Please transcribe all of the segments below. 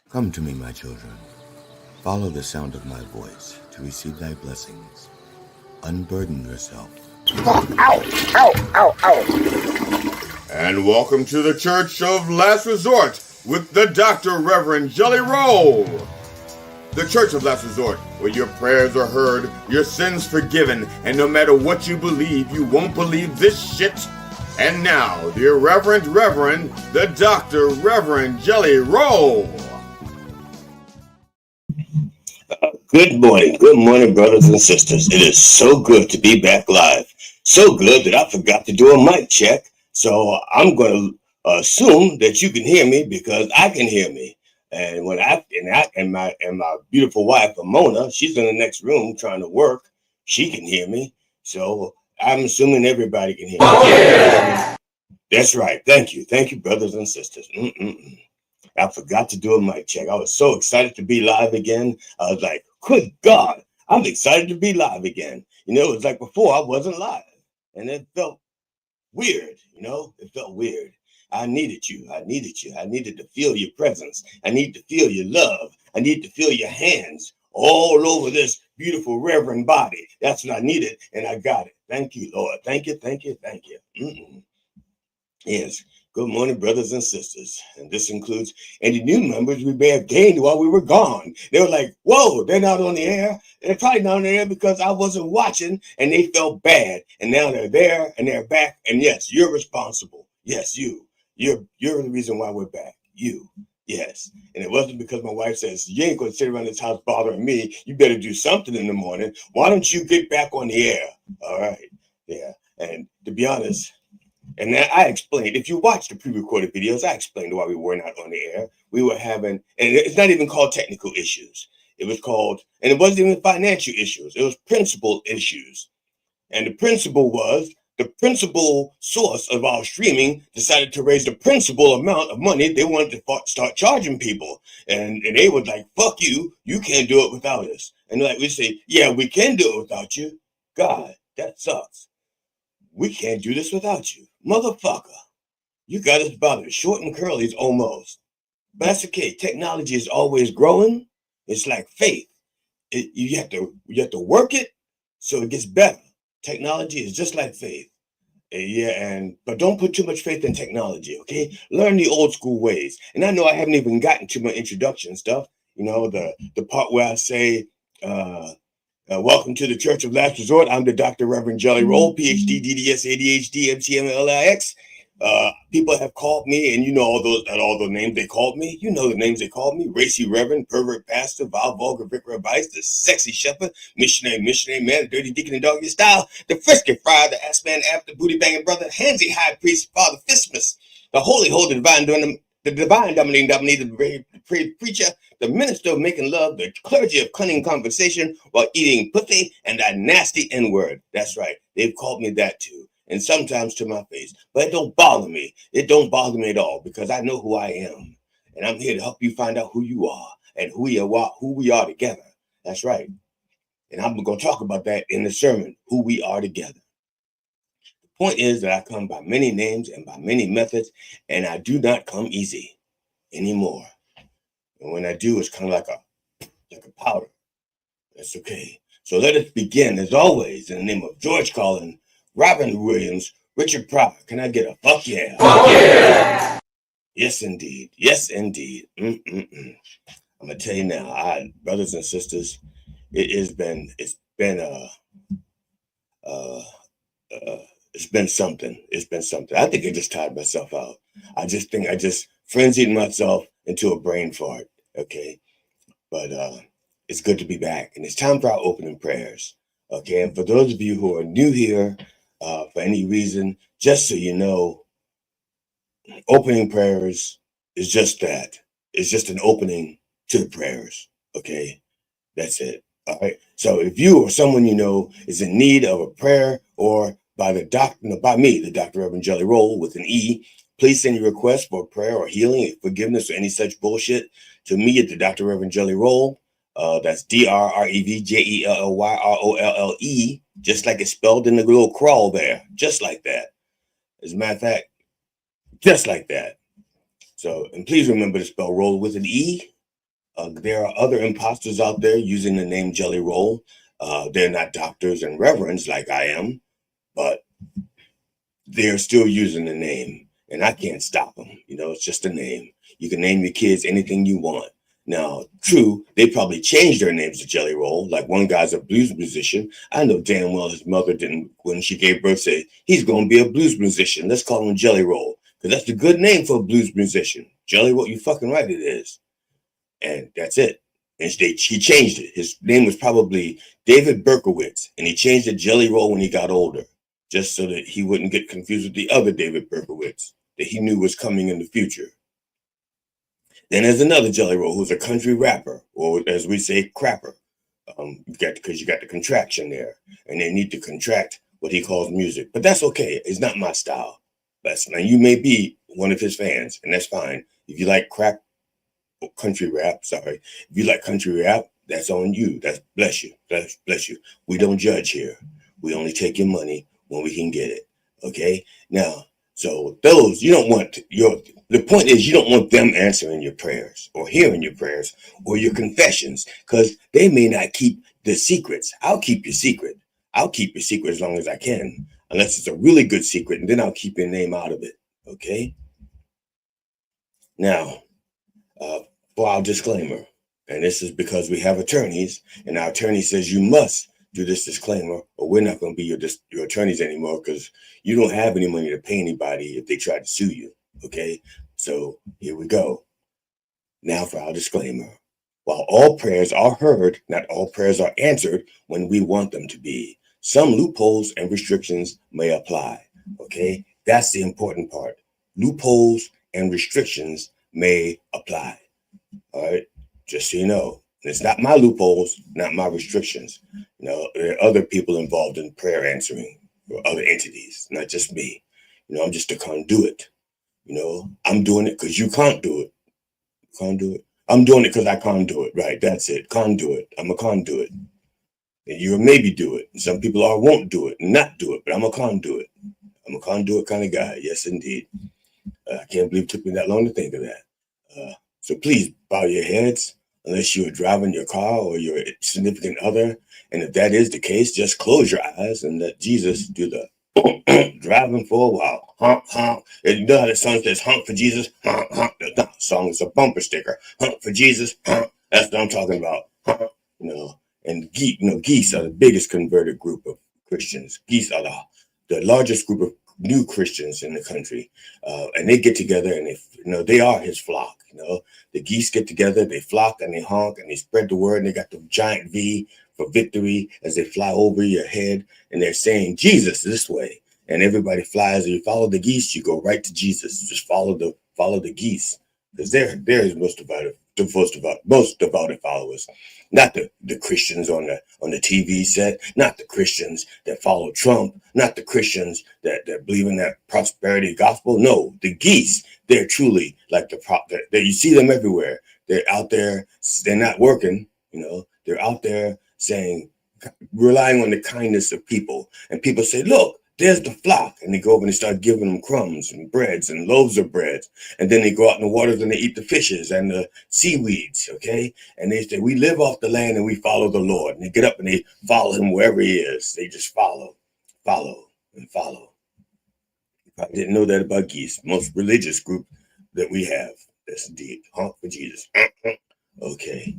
Come to me, my children. Follow the sound of my voice to receive thy blessings. Unburden yourself. Ow, ow, ow, ow. And welcome to the Church of Last Resort with the Dr. Reverend Jelly Roll. The Church of Last Resort, where your prayers are heard, your sins forgiven, and no matter what you believe, you won't believe this shit. And now, the Reverend, the Dr. Reverend Jelly Roll. Good morning, brothers and sisters. It is so good to be back live. So good that I forgot to do a mic check. So I'm going to assume that you can hear me because I can hear me. And when my beautiful wife, Mona, she's in the next room trying to work. She can hear me. So I'm assuming everybody can hear me. Yeah. That's right. Thank you, brothers and sisters. I forgot to do a mic check. I was so excited to be live again. I was like, good God, I'm excited to be live again. You know, it was like before I wasn't live. And it felt weird, It felt weird. I needed you. I needed to feel your presence. I need to feel your love. I need to feel your hands all over this beautiful reverend body. That's what I needed, and I got it. Thank you, Lord. Thank you. Yes. Good morning, brothers and sisters. And this includes any new members we may have gained while we were gone. They were like, whoa, they're not on the air. They're probably not on the air because I wasn't watching and they felt bad. And now they're there and they're back. And yes, you're responsible. Yes, you. You're the reason why we're back. You. Yes. And it wasn't because my wife says, you ain't going to sit around this house bothering me. You better do something in the morning. Why don't you get back on the air? All right. Yeah. And to be honest, and I explained, if you watch the pre-recorded videos, I explained why we were not on the air. We were having, and it's not even called technical issues. It was called, and it wasn't even financial issues. It was principal issues. And the principal source of our streaming decided to raise the principal amount of money they wanted to start charging people. And they were like, fuck you. You can't do it without us. And like we say, yeah, we can do it without you. God, that sucks. We can't do this without you. Motherfucker, you got us bothered. Short and curly's almost. But that's okay. Technology is always growing. It's like faith. You have to work it so it gets better. Technology is just like faith. But don't put too much faith in technology, okay? Learn the old school ways. And I know I haven't even gotten to my introduction stuff. The part where I say, welcome to the Church of Last Resort. I'm the Dr. Reverend Jelly Roll, PhD, DDS, ADHD, MTMLIX. People have called me, and all the names they called me. You know the names they called me: Racy Reverend, Pervert Pastor, Vile Vulgar Vicar of Vice, the Sexy Shepherd, Missionary Man, the Dirty Deacon and Doggy Style, the Frisky Friar, the Ass Man After, Booty Banging Brother, Handsy High Priest, Father Fistmas, the Holy Divine Dominating Preacher, the Minister of Making Love, the Clergy of Cunning Conversation while eating pussy, and that nasty N-word. That's right. They've called me that too. And sometimes to my face. But it don't bother me. It don't bother me at all because I know who I am. And I'm here to help you find out who you are and who we are together. That's right. And I'm going to talk about that in the sermon, who we are together. The point is that I come by many names and by many methods, and I do not come easy anymore. And when I do, it's kind of like a powder. That's okay. So let us begin, as always, in the name of George Carlin, Robin Williams, Richard Pryor. Can I get a fuck yeah? Fuck yeah! Yes, indeed. Yes, indeed. I'm gonna tell you now, brothers and sisters, it's been something. It's been something. I think I just tired myself out. I just frenzied myself into a brain fart. Okay, but it's good to be back, and it's time for our opening prayers. Okay, and for those of you who are new here, for any reason, just so you know, opening prayers is just that. It's just an opening to the prayers. Okay, that's it. All right. So if you or someone you know is in need of a prayer, or by me, the Dr. Reverend Jelly Roll with an E, please send your request for prayer or healing, forgiveness, or any such bullshit to me at the Dr. Reverend Jelly Roll. That's DRREVJELLYROLLE, just like it's spelled in the little crawl there, just like that. As a matter of fact, just like that. So, and please remember to spell roll with an E. There are other imposters out there using the name Jelly Roll. They're not doctors and reverends like I am, but they're still using the name, and I can't stop them. It's just a name. You can name your kids anything you want. Now, true, they probably changed their names to Jelly Roll. Like one guy's a blues musician. I know damn well his mother didn't, when she gave birth, say, he's going to be a blues musician. Let's call him Jelly Roll, because that's a good name for a blues musician. Jelly Roll, you fucking right it is. And that's it. And he changed it. His name was probably David Berkowitz, and he changed it Jelly Roll when he got older, just so that he wouldn't get confused with the other David Berkowitz that he knew was coming in the future. Then there's another Jelly Roll who's a country rapper, or as we say, crapper. Because you got the contraction there, and they need to contract what he calls music. But that's okay. It's not my style. Now you may be one of his fans, and that's fine. If you like country rap, if you like country rap, that's on you. That's bless you. That's bless you. We don't judge here. We only take your money when we can get it. Okay? Now, so those, you don't want the point is you don't want them answering your prayers or hearing your prayers or your confessions, because they may not keep the secrets. I'll keep your secret. I'll keep your secret as long as I can, unless it's a really good secret, and then I'll keep your name out of it. Okay? Now, for our disclaimer, and this is because we have attorneys, and our attorney says you must do this disclaimer, or we're not going to be your attorneys anymore, because you don't have any money to pay anybody if they try to sue you. Okay, so here we go. Now for our disclaimer. While all prayers are heard, not all prayers are answered when we want them to be. Some loopholes and restrictions may apply. Okay, that's the important part. Loopholes and restrictions may apply. All right, just so you know. It's not my loopholes, not my restrictions. There are other people involved in prayer answering, or other entities, not just me. I'm just a conduit. I'm doing it because you can't do it. Conduit. I'm doing it because I can't do it. Right, that's it. Conduit. I'm a conduit. And you'll maybe do it. Some people won't do it, not do it, but I'm a conduit. I'm a conduit kind of guy. Yes, indeed. I can't believe it took me that long to think of that. So please bow your heads, unless you're driving your car or your significant other. And if that is the case, just close your eyes and let Jesus do the driving for a while. Honk, honk. And you know how the song says, honk for Jesus? Honk, honk. The song is a bumper sticker. Honk for Jesus. Honk. That's what I'm talking about. Honk. And geese are the biggest converted group of Christians. Geese are the largest group of new Christians in the country. And they get together and they are his flock. The geese get together, they flock and they honk and they spread the word, and they got the giant V for victory as they fly over your head, and they're saying Jesus this way, and everybody flies. You follow the geese, you go right to Jesus. Just follow the geese, because they're most devoted followers, not the Christians on the TV set, not the Christians that follow Trump, not the Christians that believe in that prosperity gospel. No, the geese. They're truly like that. You see them everywhere. They're out there. They're not working. They're out there saying, relying on the kindness of people. And people say, look, there's the flock. And they go over and they start giving them crumbs and breads and loaves of bread. And then they go out in the waters and they eat the fishes and the seaweeds. Okay. And they say, we live off the land and we follow the Lord. And they get up and they follow him wherever he is. They just follow. I didn't know that about geese. Most religious group that we have. That's deep. Honk for Jesus. Okay.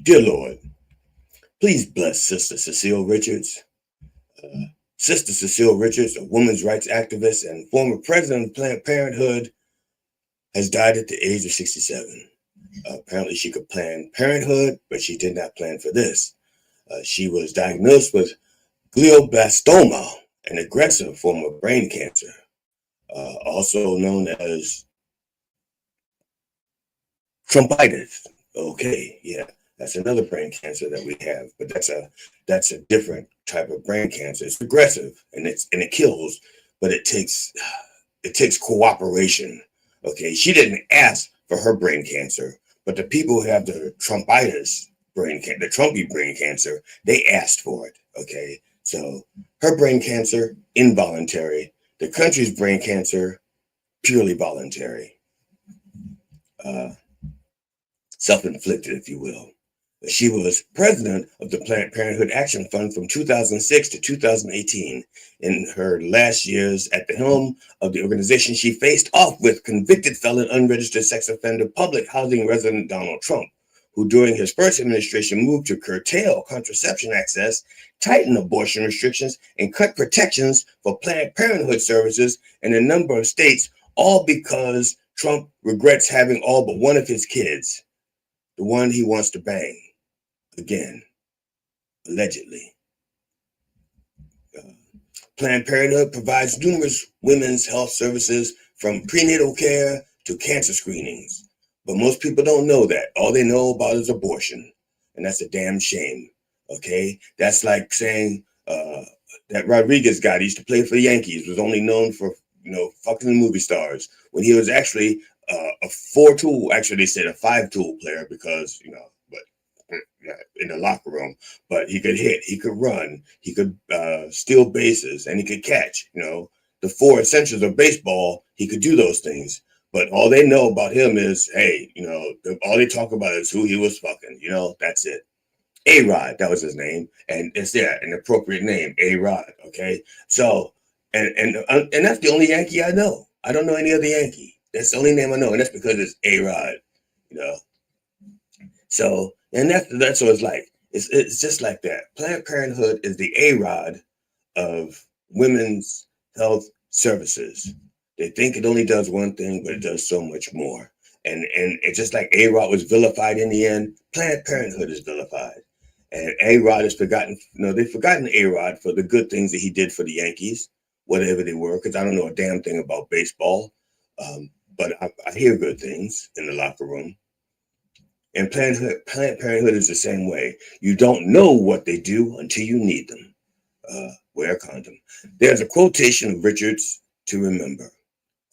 Dear Lord, please bless Sister Cecile Richards. Sister Cecile Richards, a women's rights activist and former president of Planned Parenthood, has died at the age of 67. Apparently she could plan parenthood, but she did not plan for this. She was diagnosed with glioblastoma, an aggressive form of brain cancer, also known as Trumpitis. Okay, yeah, that's another brain cancer that we have, but that's a different type of brain cancer. It's aggressive and it kills, but it takes cooperation. Okay, she didn't ask for her brain cancer, But the people who have the Trumpitis the Trumpy brain cancer, they asked for it. Okay, so her brain cancer involuntary, the country's brain cancer purely voluntary, uh, self-inflicted, if you will. She was president of the Planned Parenthood Action Fund from 2006 to 2018. In her last years at the helm of the organization, she faced off with convicted felon, unregistered sex offender, public housing resident Donald Trump, who during his first administration moved to curtail contraception access, tighten abortion restrictions, and cut protections for Planned Parenthood services in a number of states, all because Trump regrets having all but one of his kids, the one he wants to bang. Again, allegedly. Planned Parenthood provides numerous women's health services from prenatal care to cancer screenings. But most people don't know that. All they know about is abortion. And that's a damn shame. Okay? That's like saying that Rodriguez guy that used to play for the Yankees was only known for, fucking movie stars when he was actually a 4-tool, actually they said a 5-tool player because, in the locker room, but he could hit, he could run, he could steal bases, and he could catch. The 4 essentials of baseball, he could do those things. But all they know about him is, hey, all they talk about is who he was fucking. That's it. A-Rod, that was his name, and it's an appropriate name, A-Rod. Okay, so and that's the only Yankee I know. I don't know any other Yankee. That's the only name I know, and that's because it's A-Rod. So, and that's what it's like. It's just like that. Planned Parenthood is the A-Rod of women's health services. They think it only does one thing, but it does so much more. And it's just like A-Rod was vilified in the end, Planned Parenthood is vilified. And A-Rod is forgotten. They've forgotten A-Rod for the good things that he did for the Yankees, whatever they were, because I don't know a damn thing about baseball. But I hear good things in the locker room. And Planned Parenthood is the same way. You don't know what they do until you need them. Wear a condom. There's a quotation of Richards to remember.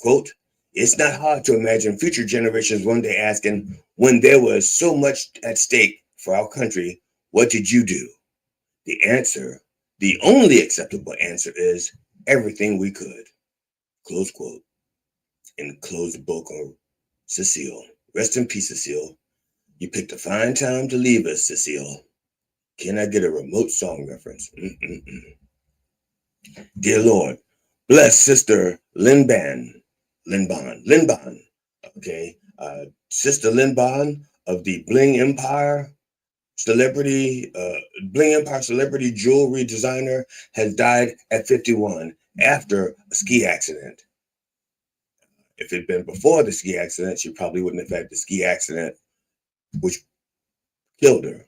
Quote, "It's not hard to imagine future generations one day asking, when there was so much at stake for our country, what did you do?" The answer, the only acceptable answer is everything we could. Close quote. And close the book on Cecile. Rest in peace, Cecile. You picked a fine time to leave us, Cecile. Can I get a remote song reference? Dear Lord, bless Sister Lynn Bond. Okay, Sister Lynn Bond of the Bling Empire celebrity jewelry designer has died at 51 after a ski accident. If it had been before the ski accident, she probably wouldn't have had the ski accident, which killed her.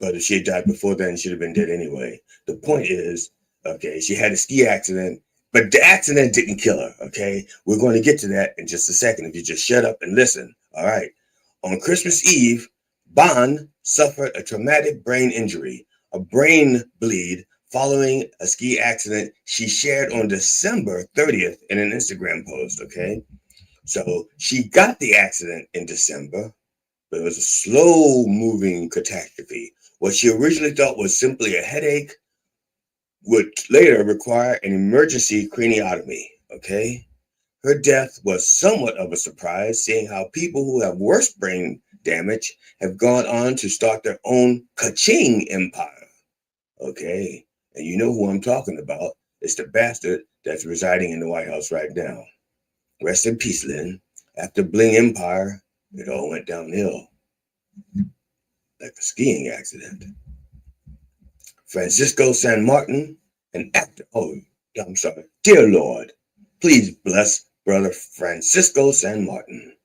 But if she had died before then, she'd have been dead anyway. The point is, okay, she had a ski accident, but the accident didn't kill her, okay? We're going to get to that in just a second if you just shut up and listen, all right? On Christmas Eve, Bond suffered a traumatic brain injury, a brain bleed following a ski accident she shared on December 30th in an Instagram post, okay? So she got the accident in December, but it was a slow-moving catastrophe. What she originally thought was simply a headache would later require an emergency craniotomy, okay? Her death was somewhat of a surprise, seeing how people who have worse brain damage have gone on to start their own ka-ching empire, okay? And you know who I'm talking about. It's the bastard that's residing in the White House right now. Rest in peace, Lynn. After Bling Empire, it all went downhill. Like a skiing accident. Francisco San Martin, an actor. Oh, I'm sorry. Dear Lord, please bless Brother Francisco San Martin.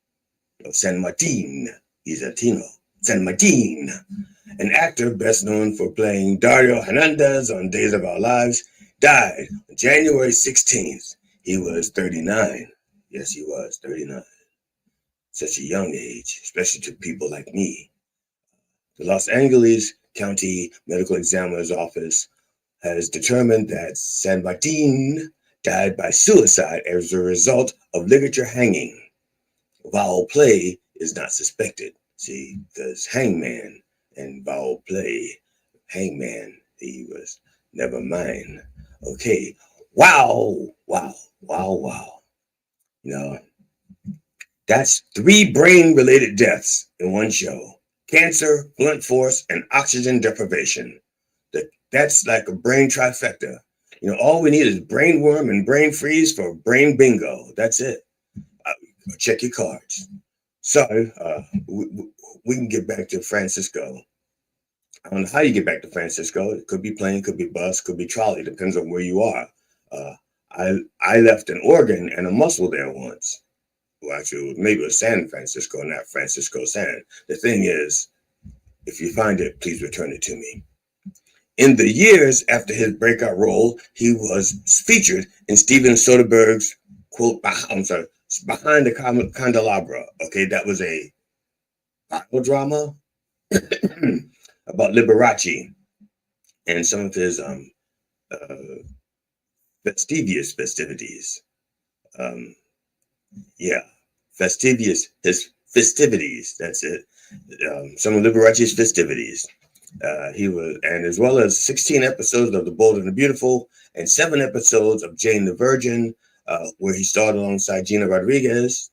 San Martin. He's Latino. San Martin, an actor best known for playing Dario Hernandez on Days of Our Lives, died on January 16th. He was 39. Yes, he was 39. Such a young age, especially to people like me. The Los Angeles County Medical Examiner's Office has determined that San Martin died by suicide as a result of ligature hanging. Foul play is not suspected. See, because Hangman and foul play, Hangman, he was never mind. Okay, wow, wow, wow, wow. You know, that's 3 brain-related deaths in one show: cancer, blunt force, and oxygen deprivation. That's like a brain trifecta. You know, all we need is brain worm and brain freeze for brain bingo. That's it. Check your cards. Sorry, we can get back to Francisco. I don't know how you get back to Francisco. It could be plane, could be bus, could be trolley. Depends on where you are. Uh, I left an organ and a muscle there once. Well, actually, maybe it was San Francisco, not Francisco San. The thing is, if you find it, please return it to me. In the years after his breakout role, he was featured in Steven Soderbergh's Behind the Candelabra. Okay, that was a Bible drama about Liberace and some of his festivities. His festivities. That's it. Some of Liberace's festivities. He was, and as well as 16 episodes of The Bold and the Beautiful and 7 episodes of Jane the Virgin, where he starred alongside Gina Rodriguez.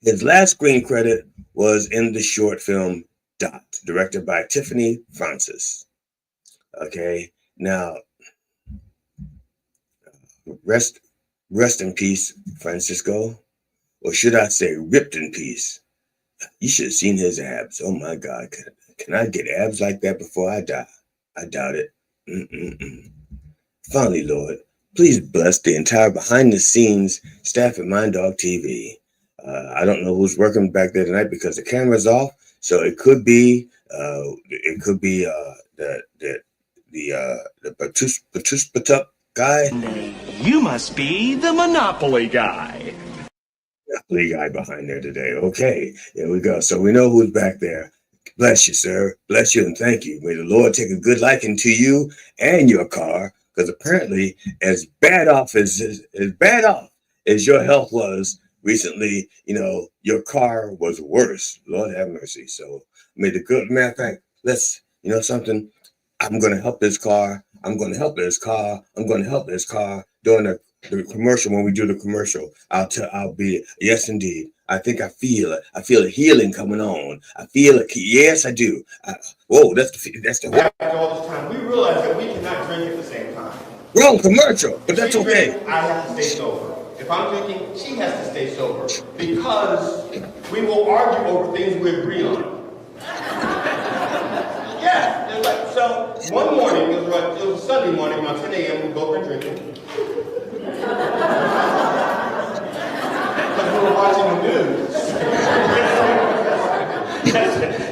His last screen credit was in the short film Dot, directed by Tiffany Francis. Okay, now rest in peace, Francisco, or should I say, ripped in peace. You should have seen his abs. Oh my God, can I get abs like that before I die? I doubt it. Finally, Lord, please bless the entire behind-the-scenes staff at Mind Dog TV. I don't know who's working back there tonight because the camera's off, so it could be the Patush guy. You must be the Monopoly guy. Monopoly guy behind there today. Okay, here we go. So we know who's back there. Bless you, sir. Bless you and thank you. May the Lord take a good liking to you and your car, because apparently, as bad off as your health was recently, you know, your car was worse. Lord have mercy. So may the good, matter of fact, let's, you know something, I'm going to help this car. I'm going to help this car. I'm going to help this car during the commercial. When we do the commercial, I'll be, yes, indeed. I think I feel it. I feel a healing coming on. I feel it. Yes, I do. Whoa, that's the After all this time, we realize that we cannot drink at the same time. wrong commercial, but that's okay. I have to stay sober. If I'm drinking, she has to stay sober. Because we will argue over things we agree on. Yeah, like, so one morning, it was Sunday morning, around 10 a.m., we both been drinking. Because we were watching the news.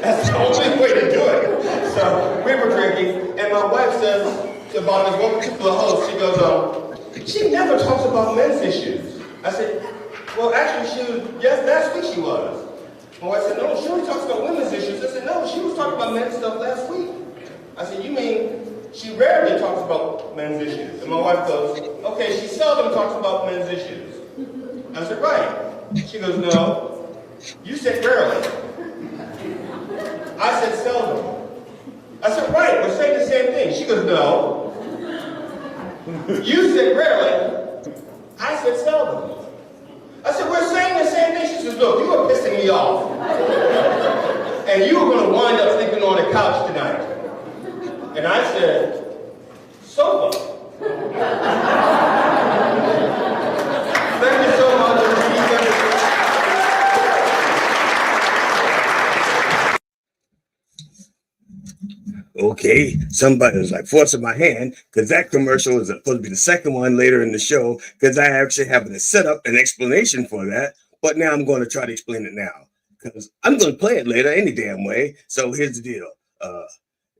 That's the only way to do it. So we were drinking, and my wife says about this one particular host, she goes, she never talks about men's issues. I said, well, actually, last week she was. My wife said, no, she only talks about women's issues. I said, no, she was talking about men's stuff last week. I said, you mean she rarely talks about men's issues? And my wife goes, okay, she seldom talks about men's issues. I said, right. She goes, no, you said rarely. I said seldom. I said, right, we're saying the same thing. She goes, no. You said rarely. I said seldom. I said, we're saying the same thing. She says, look, you are pissing me off. And you are going to wind up sleeping on the couch tonight. And I said, sober. Thank you so much. Okay, somebody was like forcing my hand because that commercial is supposed to be the second one later in the show because I actually have a setup and explanation for that. But now I'm going to try to explain it now because I'm going to play it later any damn way. So here's the deal.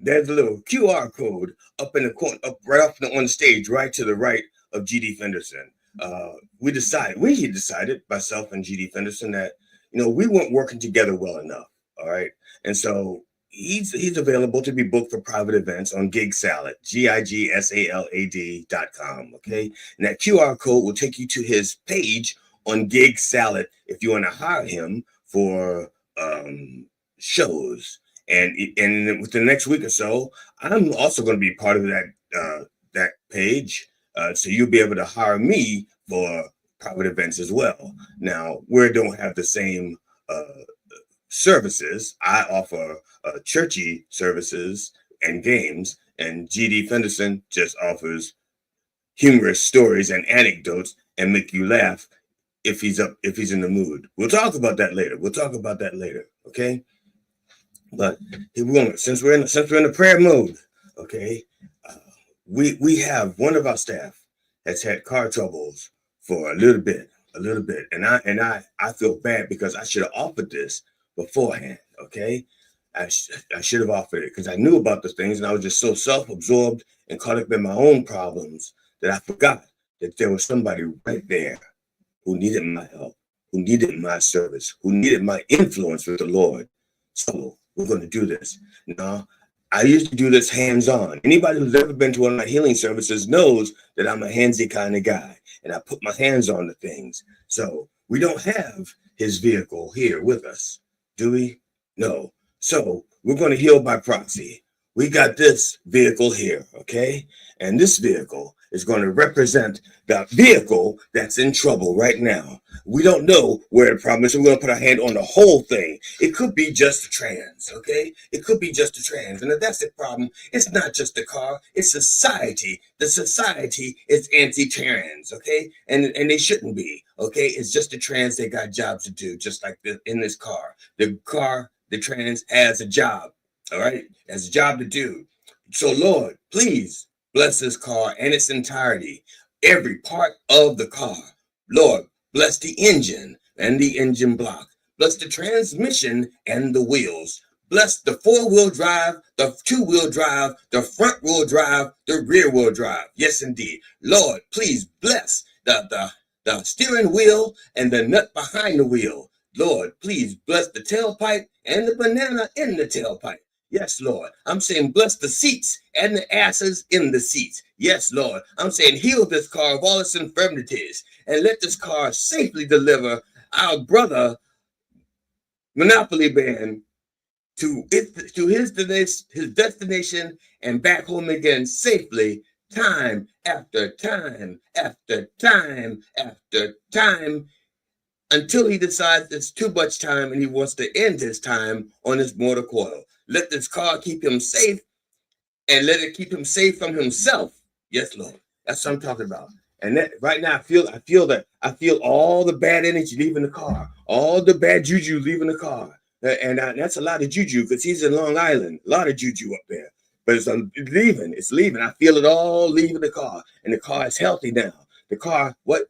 There's a little QR code up in the corner, up right off on the stage, right to the right of G.D. Fenderson. He decided, myself and G.D. Fenderson, that, you know, we weren't working together well enough. All right. And so he's available to be booked for private events on Gig Salad, GIGSALAD.com. Okay. And that QR code will take you to his page on Gig Salad if you want to hire him for shows. And within the next week or so, I'm also going to be part of that page. So you'll be able to hire me for private events as well. Now, we don't have the same services. I offer churchy services and games, and GD Fenderson just offers humorous stories and anecdotes and make you laugh if he's in the mood. We'll talk about that later. Okay. But since we're in the prayer mode, okay, we have one of our staff has had car troubles for a little bit, and I feel bad because I should have offered this beforehand. Okay, I should have offered it because I knew about the things and I was just so self-absorbed and caught up in my own problems that I forgot that there was somebody right there who needed my help, who needed my service, who needed my influence with the Lord. So we're going to do this. Now, I used to do this hands-on. Anybody who's ever been to one of my healing services knows that I'm a handsy kind of guy, and I put my hands on the things. So we don't have his vehicle here with us, do we? No. So we're going to heal by proxy. We got this vehicle here, okay? And this vehicle is going to represent the vehicle that's in trouble right now. We don't know where the problem is, so we're going to put our hand on the whole thing. It could be just a trans, okay? It could be just a trans. And if that's the problem, it's not just the car, it's society. The society is anti-trans, okay? And they shouldn't be, okay? It's just the trans, they got jobs to do, just like in this car. The trans has a job, all right? Has a job to do. So Lord, please bless this car and its entirety, every part of the car. Lord, bless the engine and the engine block. Bless the transmission and the wheels. Bless the 4-wheel drive, the 2-wheel drive, the front-wheel drive, the rear-wheel drive. Yes, indeed. Lord, please bless the steering wheel and the nut behind the wheel. Lord, please bless the tailpipe and the banana in the tailpipe. Yes, Lord. I'm saying bless the seats and the asses in the seats. Yes, Lord. I'm saying heal this car of all its infirmities and let this car safely deliver our brother Monopoly Man to his destination and back home again safely, time after time after time after time, until he decides it's too much time and he wants to end his time on his mortal coil. Let this car keep him safe and let it keep him safe from himself. Yes, Lord. That's what I'm talking about. And that right now, I feel all the bad energy leaving the car, all the bad juju leaving the car. And that's a lot of juju because he's in Long Island, a lot of juju up there. But it's leaving. I feel it all leaving the car. And the car is healthy now. The car, what?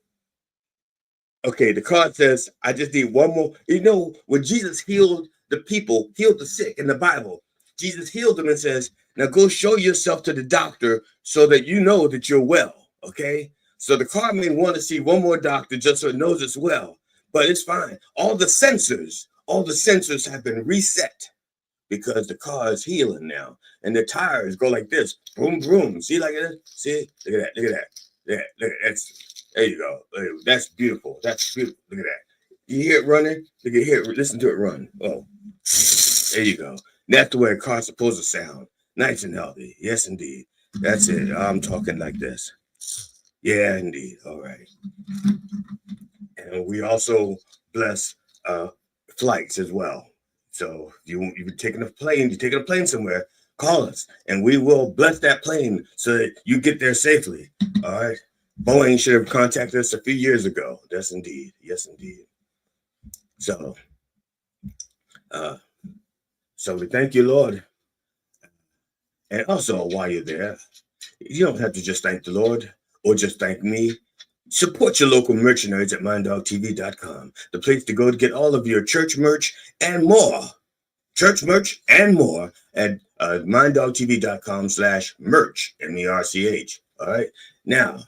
Okay, the card says, I just need one more. You know, when Jesus healed the people, healed the sick in the Bible, Jesus healed them and says, now go show yourself to the doctor so that you know that you're well, okay? So the car may want to see one more doctor just so it knows it's well, but it's fine. All the sensors have been reset because the car is healing now. And the tires go like this, boom, boom. See like that? See? Look at that. Yeah, look at that. There you go. That's beautiful. That's beautiful. Look at that. You hear it running? Listen to it run. Oh, there you go. That's the way a car's supposed to sound. Nice and healthy. Yes, indeed. That's it. I'm talking like this. Yeah, indeed. All right. And we also bless flights as well. So you're taking a plane somewhere, call us, and we will bless that plane so that you get there safely. All right. Boeing should have contacted us a few years ago. Yes, indeed. Yes, indeed. So we thank you, Lord. And also, while you're there, you don't have to just thank the Lord or just thank me. Support your local mercenaries at minddogtv.com, the place to go to get all of your church merch and more. Church merch and more at minddogtv.com/merch, MERCH. All right. Now,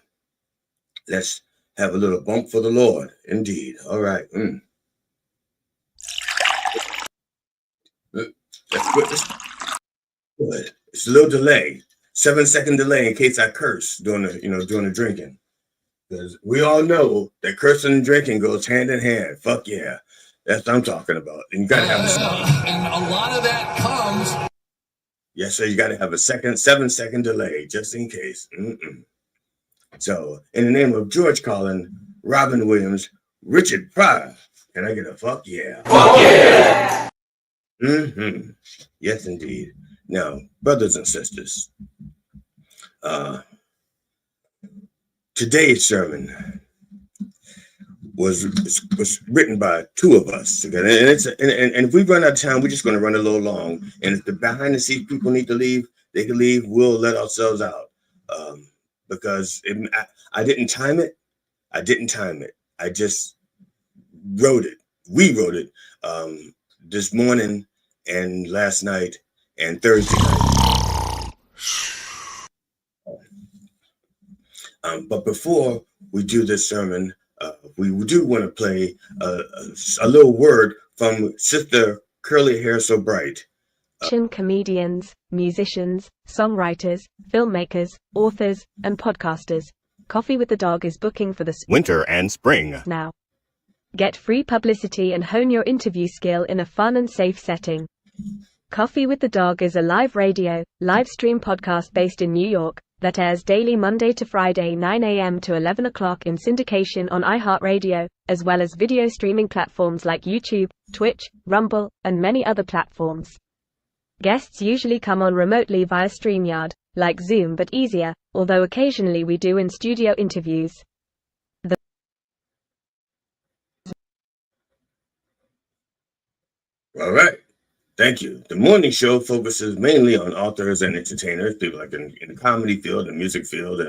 let's have a little bump for the Lord. Indeed. All right. That's good. That's good. It's a little delay. 7-second delay in case I curse during the drinking. Because we all know that cursing and drinking goes hand in hand. Fuck yeah. That's what I'm talking about. And you gotta have and a lot of that comes. Yes, so you gotta have a 7-second delay just in case. So, in the name of George Carlin, Robin Williams, Richard Pryor, can I get a fuck yeah? Fuck yeah! Yes, indeed. Now, brothers and sisters, today's sermon was written by two of us together, and if we run out of time, we're just going to run a little long. And if the behind the scenes people need to leave, they can leave. We'll let ourselves out because I didn't time it. I just wrote it. We wrote it this morning and last night and Thursday night. But before we do this sermon, we do want to play a little word from Sister Curly Hair So Bright. Comedians, musicians, songwriters, filmmakers, authors, and podcasters. Coffee with the Dog is booking for the winter and spring now. Get free publicity and hone your interview skill in a fun and safe setting. Coffee with the Dog is a live radio, live stream podcast based in New York that airs daily Monday to Friday 9 a.m. to 11 o'clock in syndication on iHeartRadio, as well as video streaming platforms like YouTube, Twitch, Rumble, and many other platforms. Guests usually come on remotely via StreamYard, like Zoom but easier, although occasionally we do in-studio interviews. All right. Thank you. The morning show focuses mainly on authors and entertainers, people like in the comedy field, the music field,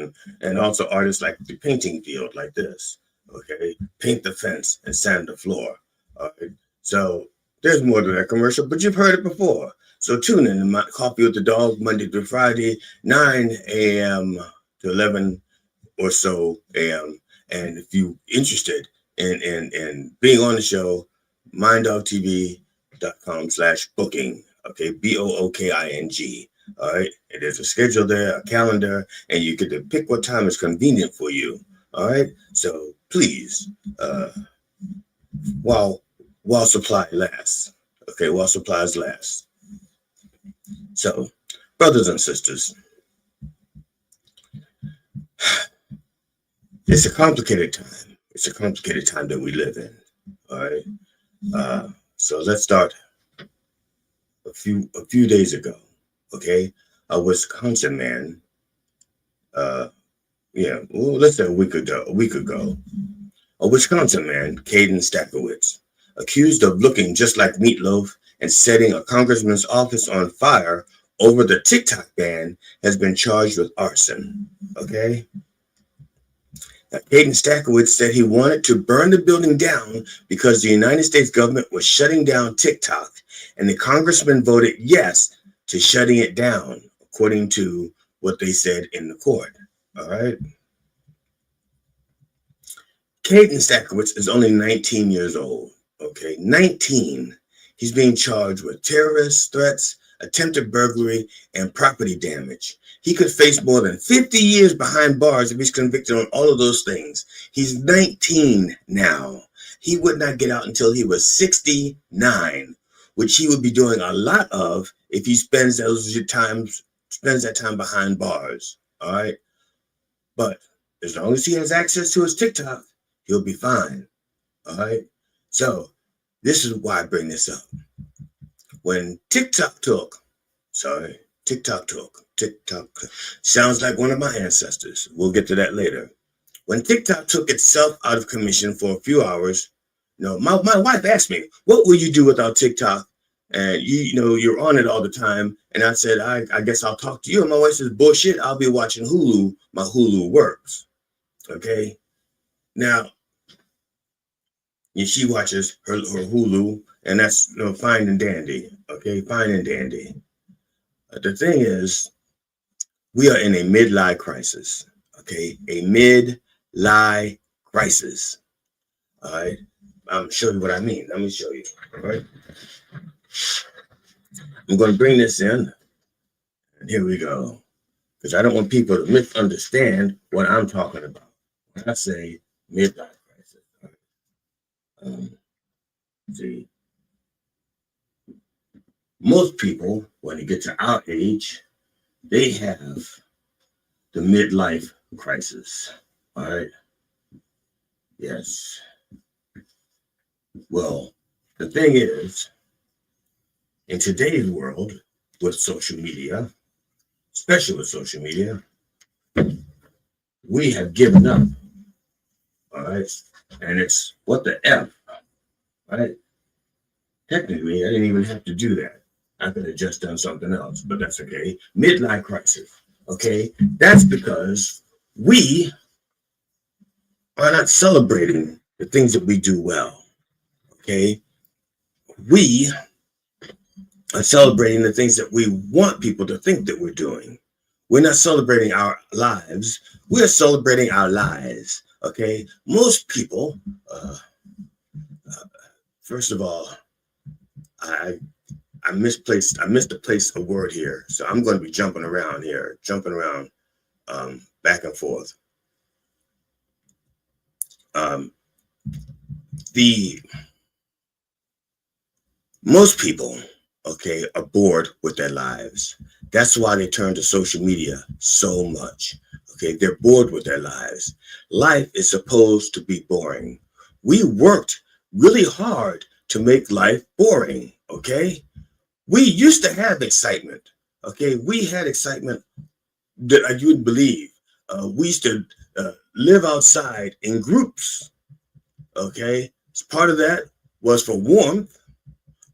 and also artists like the painting field like this. Okay. Paint the fence and sand the floor. All right. So there's more to that commercial, but you've heard it before. So tune in to Coffee with the Dog Monday through Friday, 9 a.m. to 11 or so a.m. And if you're interested in being on the show, minddogtv.com/booking. Okay, BOOKING. All right. And there's a schedule there, a calendar, and you get to pick what time is convenient for you. All right. So please, while supply lasts. Okay, while supplies last. So, brothers and sisters, it's a complicated time. It's a complicated time that we live in. All right. So let's start a few days ago. Okay, a Wisconsin man. Let's say a week ago, a Wisconsin man, Caden Stackowitz, accused of looking just like Meatloaf and setting a congressman's office on fire over the TikTok ban, has been charged with arson. Okay. Now, Caden Stackowitz said he wanted to burn the building down because the United States government was shutting down TikTok, and the congressman voted yes to shutting it down, according to what they said in the court. All right. Caden Stackowitz is only 19 years old. Okay, 19. He's being charged with terrorist threats, attempted burglary, and property damage. He could face more than 50 years behind bars if he's convicted on all of those things. He's 19 now. He would not get out until he was 69, which he would be doing a lot of if he spends that time behind bars. All right. But as long as he has access to his TikTok, he'll be fine. All right. So this is why I bring this up. When TikTok took, sounds like one of my ancestors. We'll get to that later. When TikTok took itself out of commission for a few hours, my wife asked me, what will you do without TikTok? And you're on it all the time. And I said, I guess I'll talk to you. And my wife says, bullshit, I'll be watching Hulu. My Hulu works. Okay. Now, she watches her Hulu, and that's fine and dandy. Okay, fine and dandy. The thing is, we are in a midlife crisis. Okay, a midlife crisis. All right, I'm showing you what I mean. Let me show you. All right, I'm going to bring this in, and here we go, because I don't want people to misunderstand what I'm talking about when I say midlife crisis. See, most people, when they get to our age, they have the midlife crisis. All right. Yes. Well, the thing is, in today's world, with social media, especially with social media, we have given up. All right. And it's what the F, right? Technically, I didn't even have to do that. I could have just done something else, but that's okay. Midlife crisis. Okay. That's because we are not celebrating the things that we do well. Okay. We are celebrating the things that we want people to think that we're doing. We're not celebrating our lives. We're celebrating our lies. Okay. Most people, first of all, I misplaced a word here. So I'm going to be jumping around back and forth. The most people, okay, are bored with their lives. That's why they turn to social media so much. Okay, they're bored with their lives. Life is supposed to be boring. We worked really hard to make life boring. Okay, we used to have excitement. Okay, we had excitement that you wouldn't believe. We used to live outside in groups. Okay, so part of that was for warmth.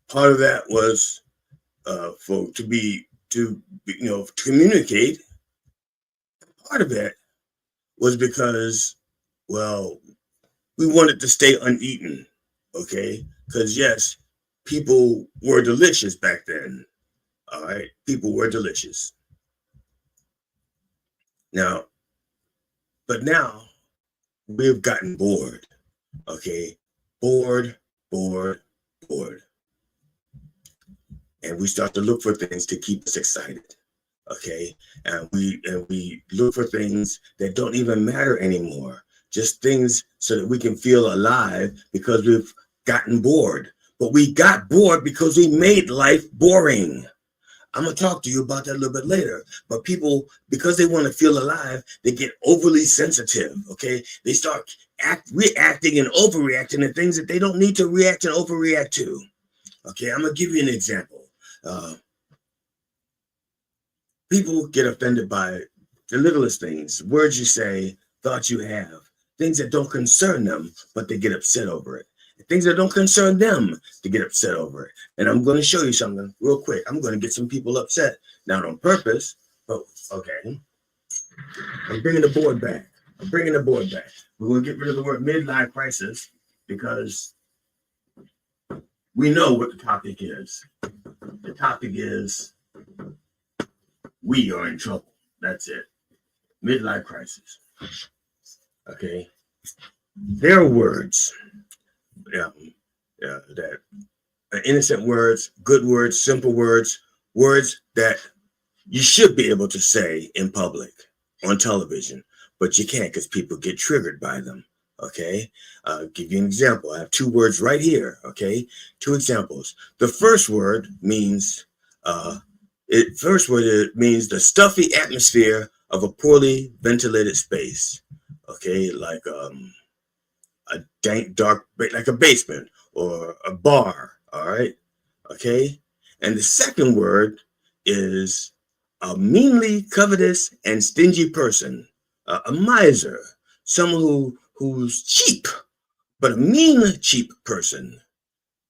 Part of that was to communicate. Part of it was because, well, we wanted to stay uneaten. Okay, because yes, people were delicious back then. All right, people were delicious. Now, but now we've gotten bored. Okay, bored. And we start to look for things to keep us excited. Okay, and we look for things that don't even matter anymore. Just things so that we can feel alive because we've gotten bored. But we got bored because we made life boring. I'm going to talk to you about that a little bit later. But people, because they want to feel alive, they get overly sensitive, okay? They start reacting and overreacting to things that they don't need to react and overreact to. Okay, I'm going to give you an example. People get offended by the littlest things, words you say, thoughts you have, things that don't concern them, but they get upset over it. Things that don't concern them, they get upset over it. And I'm going to show you something real quick. I'm going to get some people upset, not on purpose, but okay. I'm bringing the board back. We're going to get rid of the word midlife crisis because we know what the topic is. The topic is we are in trouble. That's it. Midlife crisis. Okay. There are words. That innocent words, good words, simple words, words that you should be able to say in public on television, but you can't because people get triggered by them. Okay, I'll give you an example. I have two words right here. Okay, two examples. The first word means it means the stuffy atmosphere of a poorly ventilated space. Okay, like a dank, dark, like a basement or a bar. All right. Okay. And the second word is a meanly covetous and stingy person, a miser, someone who's cheap, but a mean, cheap person.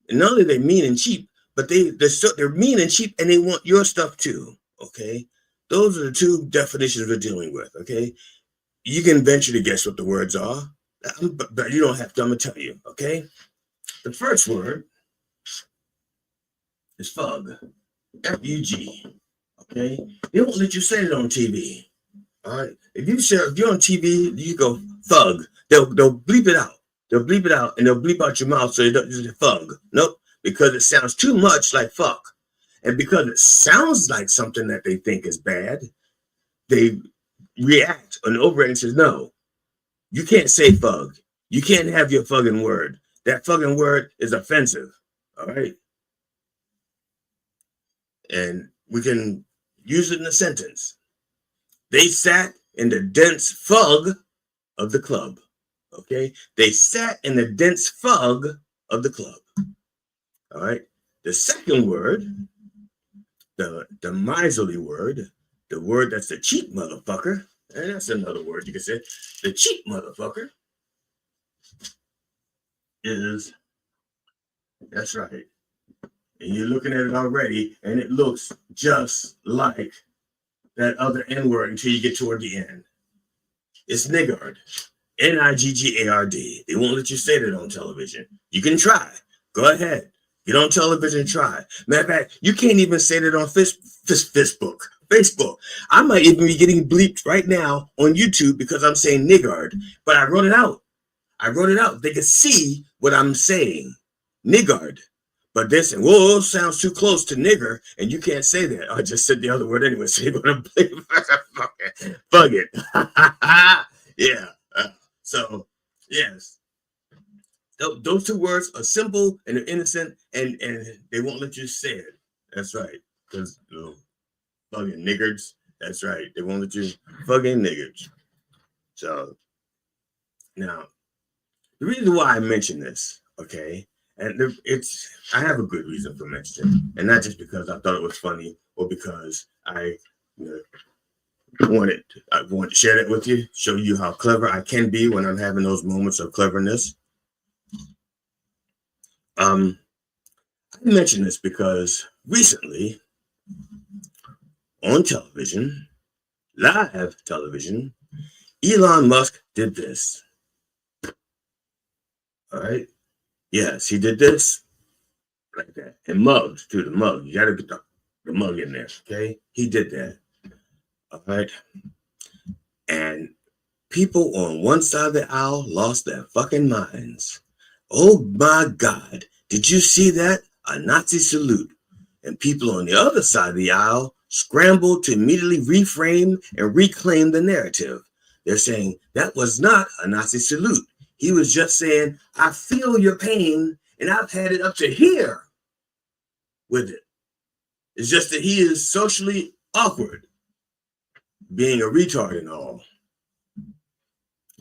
And not only they're mean and cheap, but they're mean and cheap and they want your stuff too. Okay. Those are the two definitions we're dealing with. Okay. You can venture to guess what the words are, but you don't have to. I'm going to tell you. Okay. The first word is fug. F-U-G. Okay. They won't let you say it on TV. All right. If you're on TV, you go thug. They'll bleep it out. They'll bleep it out and they'll bleep out your mouth so you don't use the thug. Nope. Because it sounds too much like fuck. And because it sounds like something that they think is bad, they react and overreact and says, no, you can't say fug. You can't have your fucking word. That fucking word is offensive. All right. And we can use it in a sentence. They sat in the dense fog of the club. Okay. They sat in the dense fog of the club. All right. The second word, the miserly word, the word that's the cheap motherfucker, and that's another word you can say. The cheap motherfucker is, that's right. And you're looking at it already, and it looks just like that other N-word until you get toward the end. It's niggard. Niggard. They won't let you say that on television. You can try. Go ahead. Get on television and try. Matter of fact, you can't even say that on Facebook. I might even be getting bleeped right now on YouTube because I'm saying niggard, but I wrote it out. They can see what I'm saying. Niggard. But they're saying, whoa, it sounds too close to nigger, and you can't say that. I just said the other word anyway, so you're going to bleep. Fuck it. Yeah. So, yes. Those two words are simple and they're innocent, and they won't let you say it. That's right. Because fucking niggards. That's right. They won't let you fucking niggards. So, now, the reason why I mention this, okay, and I have a good reason for mentioning it, and not just because I thought it was funny or because I wanted to share that with you, show you how clever I can be when I'm having those moments of cleverness. I mention this because recently on television, live television, Elon Musk did this. All right. Yes, he did this like that. And mugs, too, the mug. You got to get the mug in there, okay? He did that. All right. And people on one side of the aisle lost their fucking minds. Oh my God. Did you see that? A Nazi salute. And people on the other side of the aisle scrambled to immediately reframe and reclaim the narrative. They're saying that was not a Nazi salute. He was just saying, I feel your pain, and I've had it up to here with it. It's just that he is socially awkward, being a retard and all.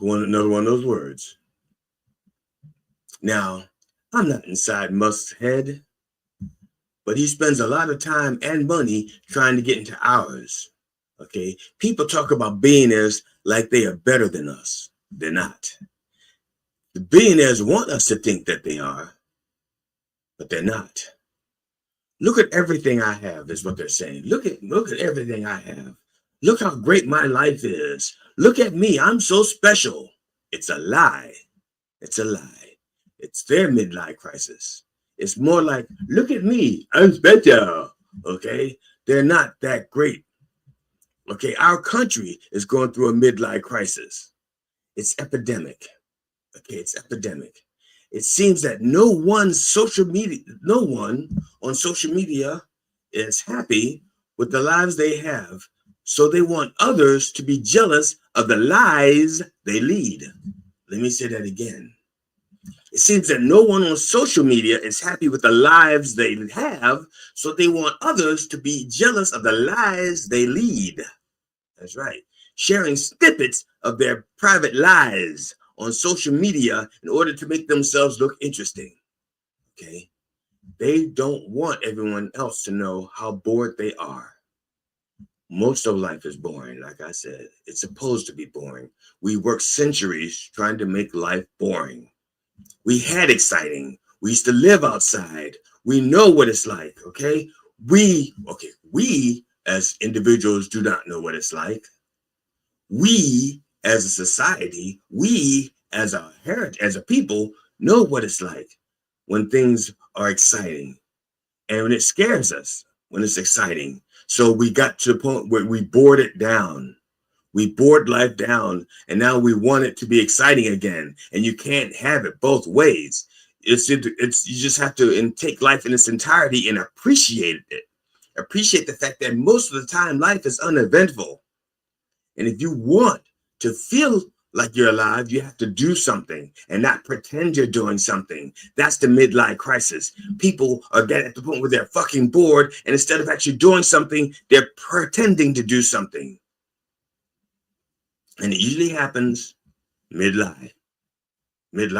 Another one of those words. Now, I'm not inside Musk's head, but he spends a lot of time and money trying to get into ours. Okay? People talk about billionaires like they are better than us. They're not. The billionaires want us to think that they are, but they're not. Look at everything I have, is what they're saying. Look at everything I have. Look how great my life is. Look at me. I'm so special. It's a lie. It's a lie. It's their midlife crisis. It's more like, look at me. I'm special. Okay? They're not that great. Okay? Our country is going through a midlife crisis. It's epidemic. Okay, it's epidemic. It seems that no one on social media is happy with the lives they have, so they want others to be jealous of the lives they lead. Let me say that again. It seems that no one on social media is happy with the lives they have, so they want others to be jealous of the lives they lead. That's right. Sharing snippets of their private lives on social media in order to make themselves look interesting. Okay? They don't want everyone else to know how bored they are. Most of life is boring, like I said. It's supposed to be boring. We work centuries trying to make life boring. We had exciting. We used to live outside. We know what it's like, okay? We as individuals do not know what it's like. We as a society, we as a heritage, as a people, know what it's like when things are exciting and when it scares us when it's exciting. So we got to the point where we bored it down. We bored life down, and now we want it to be exciting again. And you can't have it both ways. It's you just have to take life in its entirety and appreciate it. Appreciate the fact that most of the time life is uneventful. And if you want to feel like you're alive. You have to do something and not pretend you're doing something. That's the midlife crisis. People are getting at the point where they're fucking bored, and instead of actually doing something, they're pretending to do something. And it usually happens midlife. But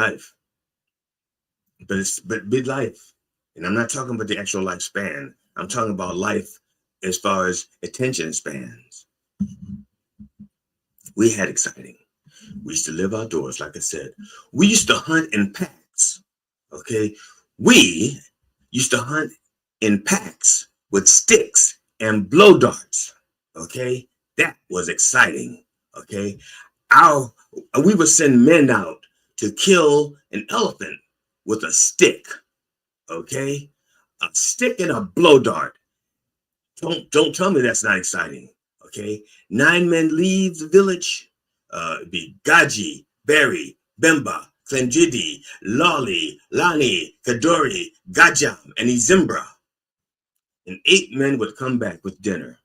midlife. And I'm not talking about the actual lifespan. I'm talking about life as far as attention spans. We had exciting. We used to live outdoors, like I said. We used to hunt in packs, okay? We used to hunt in packs with sticks and blow darts, okay? That was exciting, okay? We would send men out to kill an elephant with a stick, okay? A stick and a blow dart. Don't tell me that's not exciting, okay? 9 men leave the village. Be Gaji, Berry, Bemba, Klenjidi, Lolly, Lani, Kadori, Gajam, and Izimbra. And 8 men would come back with dinner.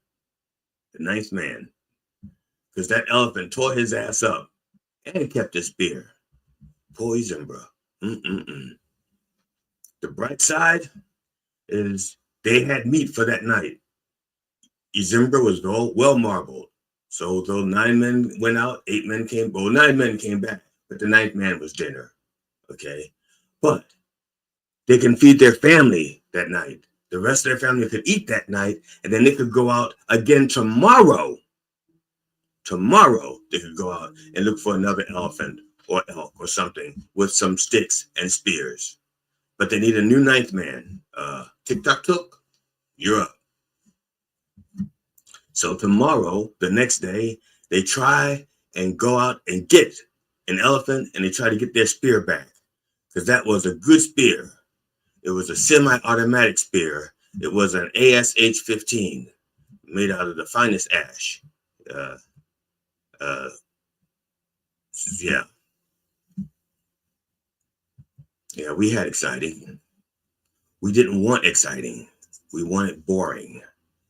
The 9th man, because that elephant tore his ass up and kept his spear. Poor Izimbra. The bright side is they had meat for that night. Izimbra was well marbled. So though 9 men went out, 8 men came, 9 men came back, but the 9th man was dinner, okay? But they can feed their family that night. The rest of their family could eat that night, and then they could go out again tomorrow. Tomorrow, they could go out and look for another elephant or elk or something with some sticks and spears. But they need a new 9th man. Tick-tock-took, you're up. So tomorrow, the next day, they try and go out and get an elephant, and they try to get their spear back, because that was a good spear. It was a semi-automatic spear. It was an ASH-15 made out of the finest ash. Yeah, we had exciting. We didn't want exciting. We wanted boring.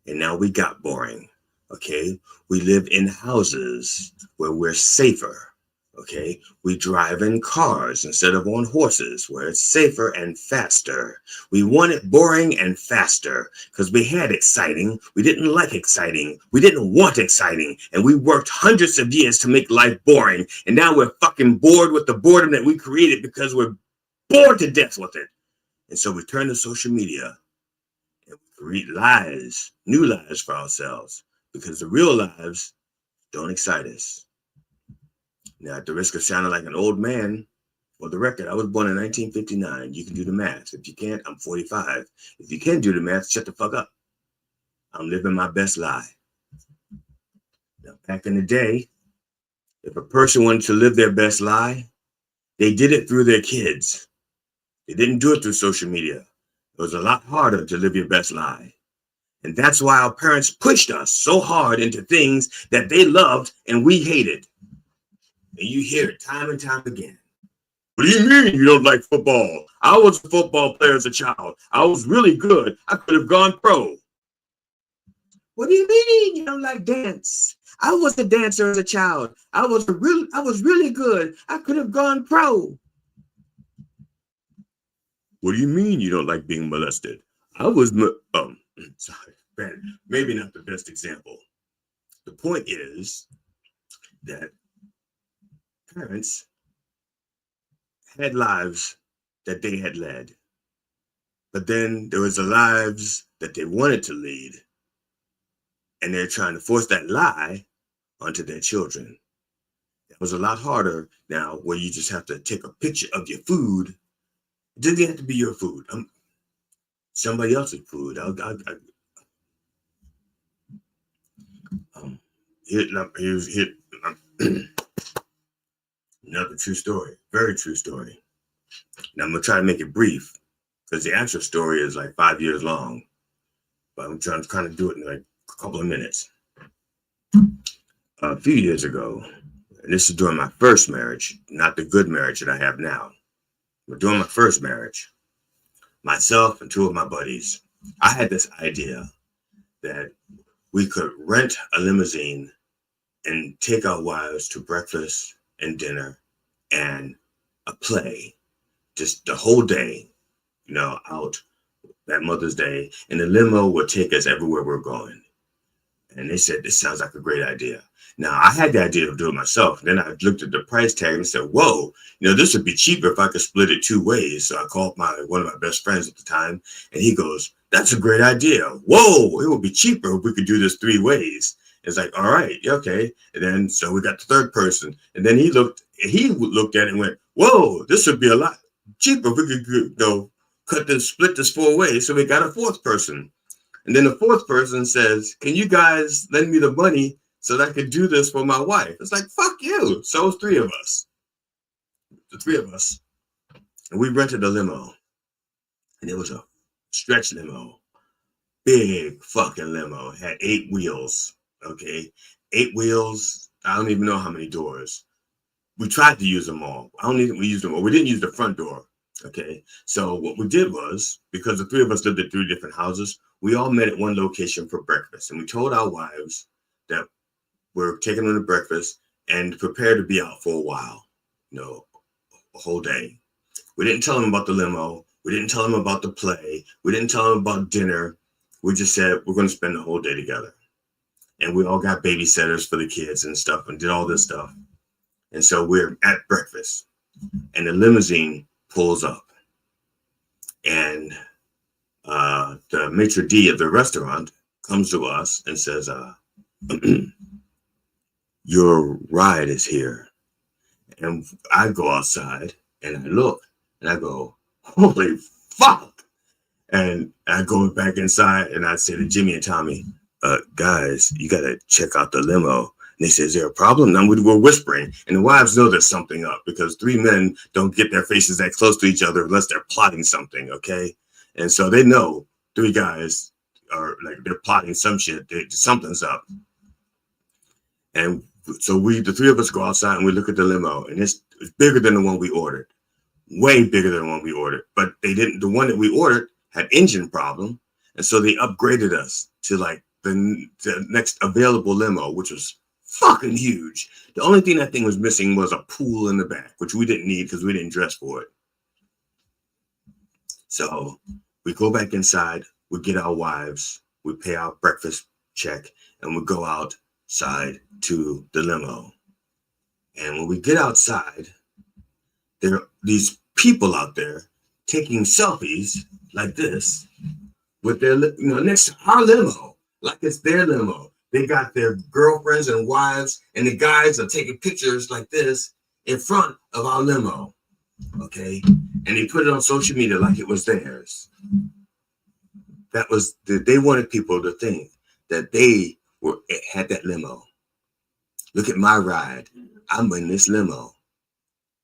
And now we got boring. Okay, we live in houses where we're safer. Okay, we drive in cars instead of on horses, where it's safer and faster. We want it boring and faster because we had exciting. We didn't like exciting. We didn't want exciting. And we worked hundreds of years to make life boring. And now we're fucking bored with the boredom that we created because we're bored to death with it. And so we turn to social media and we create lies, new lives for ourselves, because the real lives don't excite us. Now, at the risk of sounding like an old man, for the record, I was born in 1959. You can do the math. If you can't, I'm 45. If you can do the math, shut the fuck up. I'm living my best lie. Now, back in the day, if a person wanted to live their best lie, they did it through their kids. They didn't do it through social media. It was a lot harder to live your best lie. And that's why our parents pushed us so hard into things that they loved and we hated. And you hear it time and time again. What do you mean you don't like football? I was a football player as a child. I was really good. I could have gone pro. What do you mean you don't like dance? I was a dancer as a child. I was really good. I could have gone pro. What do you mean you don't like being molested? I was sorry, maybe not the best example. The point is that parents had lives that they had led, but then there was the lives that they wanted to lead, and they're trying to force that lie onto their children. It was a lot harder now, where you just have to take a picture of your food. It doesn't have to be your food. Somebody else's food. Here's another true story, very true story. Now I'm gonna try to make it brief because the actual story is like 5 years long, but I'm trying to kind of do it in like a couple of minutes. A few years ago, and this is during my first marriage, not the good marriage that I have now, but during my first marriage, myself and 2 of my buddies, I had this idea that we could rent a limousine and take our wives to breakfast and dinner and a play, just the whole day, out that Mother's Day. And the limo would take us everywhere we're going. And they said, this sounds like a great idea. Now, I had the idea of doing it myself. Then I looked at the price tag and said, whoa, this would be cheaper if I could split it 2 ways. So I called one of my best friends at the time, and he goes, that's a great idea. Whoa, it would be cheaper if we could do this 3 ways. It's like, all right, okay. And then, so we got the third person. And then he looked at it and went, whoa, this would be a lot cheaper if we could, split this 4 ways. So we got a fourth person. And then the fourth person says, can you guys lend me the money so that I could do this for my wife? It's like, fuck you. So it's 3 of us. The 3 of us. And we rented a limo. And it was a stretch limo. Big fucking limo. It had 8 wheels. Okay. 8 wheels. I don't even know how many doors. We tried to use them all. I don't think we used them all. We didn't use the front door. Okay. So what we did was, because the 3 of us lived at 3 different houses, we all met at one location for breakfast. And we told our wives that we're taking them to breakfast and prepare to be out for a while, a whole day. We didn't tell them about the limo. We didn't tell them about the play. We didn't tell them about dinner. We just said, we're going to spend the whole day together. And we all got babysitters for the kids and stuff and did all this stuff. And so we're at breakfast and the limousine pulls up. And the maitre d' of the restaurant comes to us and says, your ride is here. And I go outside and I look and I go, holy fuck. And I go back inside and I say to Jimmy and Tommy, guys, you got to check out the limo. And they say, is there a problem? And we're whispering. And the wives know there's something up because 3 men don't get their faces that close to each other unless they're plotting something, okay? And so they know 3 guys are like, they're plotting some shit. Something's up. And so the 3 of us go outside and we look at the limo, and it's bigger than the one we ordered. Way bigger than the one we ordered. But the one that we ordered had engine problem. And so they upgraded us to like the next available limo, which was fucking huge. The only thing that thing was missing was a pool in the back, which we didn't need because we didn't dress for it. So we go back inside, we get our wives, we pay our breakfast check, and we go outside to the limo. And when we get outside, there are these people out there taking selfies like this with their, next to our limo, like it's their limo. They got their girlfriends and wives, and the guys are taking pictures like this in front of our limo. Okay. And they put it on social media like it was theirs. They wanted people to think that they had that limo. Look at my ride. I'm in this limo.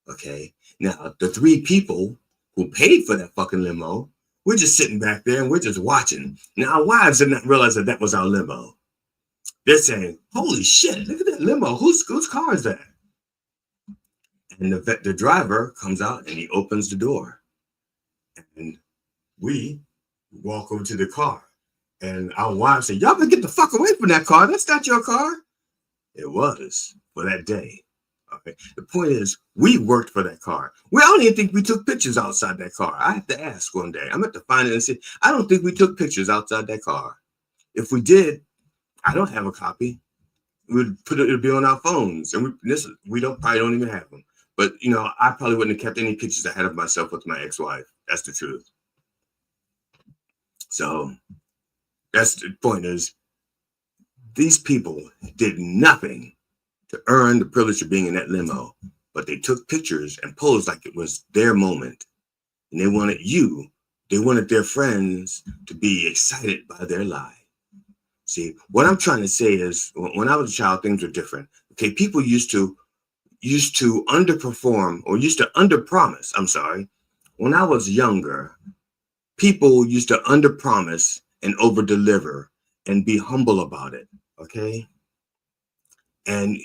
Okay. Now, the 3 people who paid for that fucking limo, we're just sitting back there and we're just watching. Now, our wives did not realize that was our limo. They're saying, holy shit, look at that limo. Whose car is that? And the driver comes out and he opens the door. And we walk over to the car. And our wives say, y'all better get the fuck away from that car. That's not your car. It was for that day. Okay. The point is, we worked for that car. I don't even think we took pictures outside that car. I have to ask one day. I'm going to have to find it and see. I don't think we took pictures outside that car. If we did, I don't have a copy. It'll be on our phones. And we probably don't even have them. But, I probably wouldn't have kept any pictures I had of myself with my ex-wife. That's the truth. So that's the point is, these people did nothing to earn the privilege of being in that limo, but they took pictures and posed like it was their moment. And they wanted their friends to be excited by their lie. See, what I'm trying to say is, when I was a child, things were different. Okay, people used to underperform or used to underpromise. I'm sorry. When I was younger, people used to underpromise and overdeliver and be humble about it. Okay. And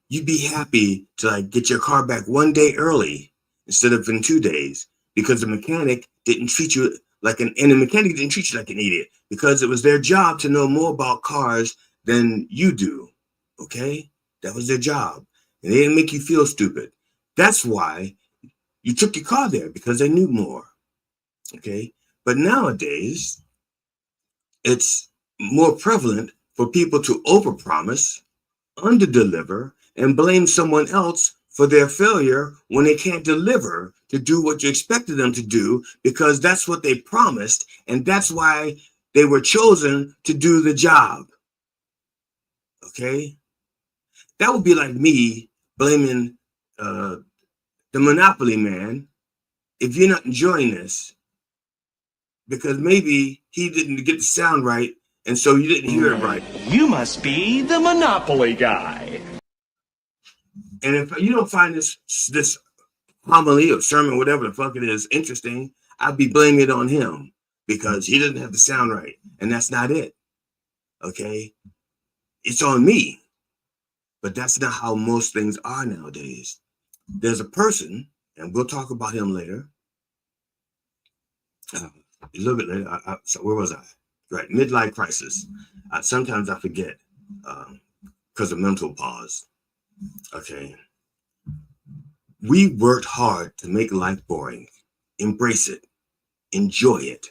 you'd be happy to get your car back 1 day early instead of in 2 days because the mechanic didn't treat you like an idiot because it was their job to know more about cars than you do. Okay. That was their job. And they didn't make you feel stupid. That's why you took your car there, because they knew more. Okay. But nowadays, it's more prevalent for people to overpromise, underdeliver, and blame someone else for their failure when they can't deliver to do what you expected them to do, because that's what they promised, and that's why they were chosen to do the job. Okay? That would be like me blaming the Monopoly man if you're not enjoying this, because maybe he didn't get the sound right, and so you didn't hear it right. You must be the Monopoly guy. And if you don't find this homily or sermon, whatever the fuck it is, interesting, I'd be blaming it on him because he doesn't have the sound right, and that's not it. Okay? It's on me. But that's not how most things are nowadays. There's a person, and we'll talk about him later. A little bit later. So where was I? Right, midlife crisis. Sometimes I forget because of mental pause. Okay. We worked hard to make life boring. Embrace it. Enjoy it.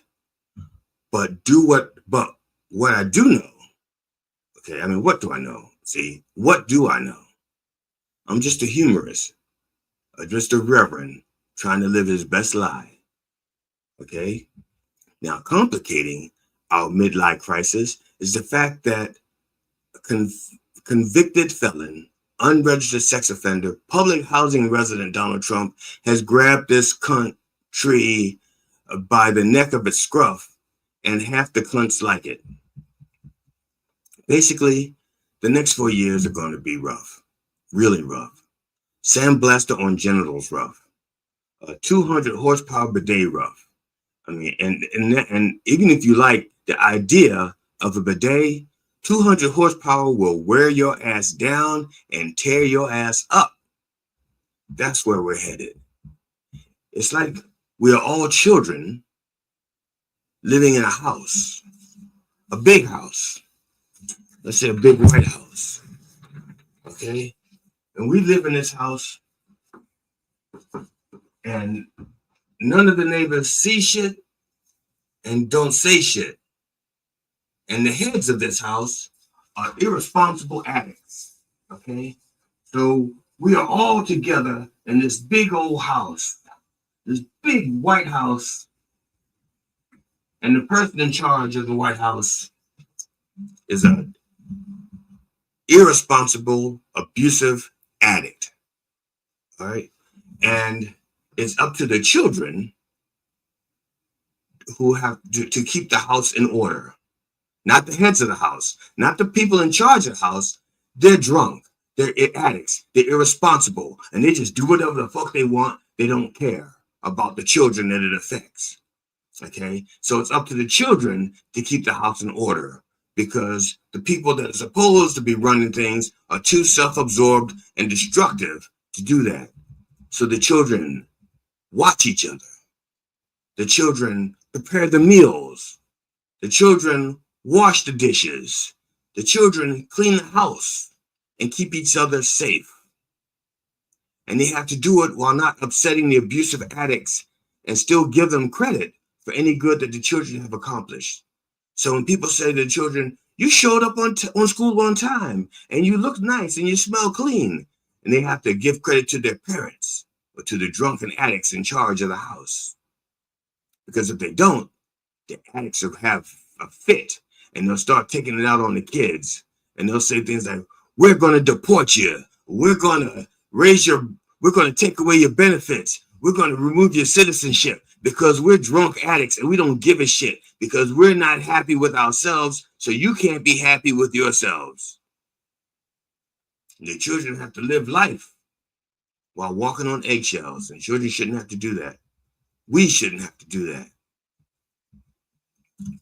But what I do know, okay, I mean, what do I know? See, what do I know? I'm just a humorist, just a reverend trying to live his best life. Okay? Now, complicating our midlife crisis is the fact that a convicted felon, unregistered sex offender, public housing resident Donald Trump has grabbed this country by the neck of its scruff, and half the cunts like it. Basically, the next 4 years are going to be rough, really rough. Sandblaster on genitals rough. 200 horsepower bidet rough. I mean, and even if you like the idea of a bidet, 200 horsepower will wear your ass down and tear your ass up. That's where we're headed. It's like we are all children living in a house, a big house. Let's say a big white house. Okay? And we live in this house, and none of the neighbors see shit and don't say shit. And the heads of this house are irresponsible addicts. Okay? So we are all together in this big old house, this big white house, and the person in charge of the White House is a irresponsible, abusive addict. All right? And it's up to the children who have to keep the house in order. Not the heads of the house, not the people in charge of the house. They're drunk. They're addicts. They're irresponsible. And they just do whatever the fuck they want. They don't care about the children that it affects. Okay? So it's up to the children to keep the house in order, because the people that are supposed to be running things are too self-absorbed and destructive to do that. So the children watch each other. The children prepare the meals. The children wash the dishes. The children clean the house and keep each other safe. And they have to do it while not upsetting the abusive addicts, and still give them credit for any good that the children have accomplished. So when people say to the children, you showed up on school on time, and you look nice, and you smell clean, and they have to give credit to their parents or to the drunken addicts in charge of the house. Because if they don't, the addicts will have a fit, and they'll start taking it out on the kids, and they'll say things like, we're going to deport you. We're going to take away your benefits. We're going to remove your citizenship, because we're drunk addicts and we don't give a shit, because we're not happy with ourselves, so you can't be happy with yourselves. The children have to live life while walking on eggshells, and children shouldn't have to do that. We shouldn't have to do that.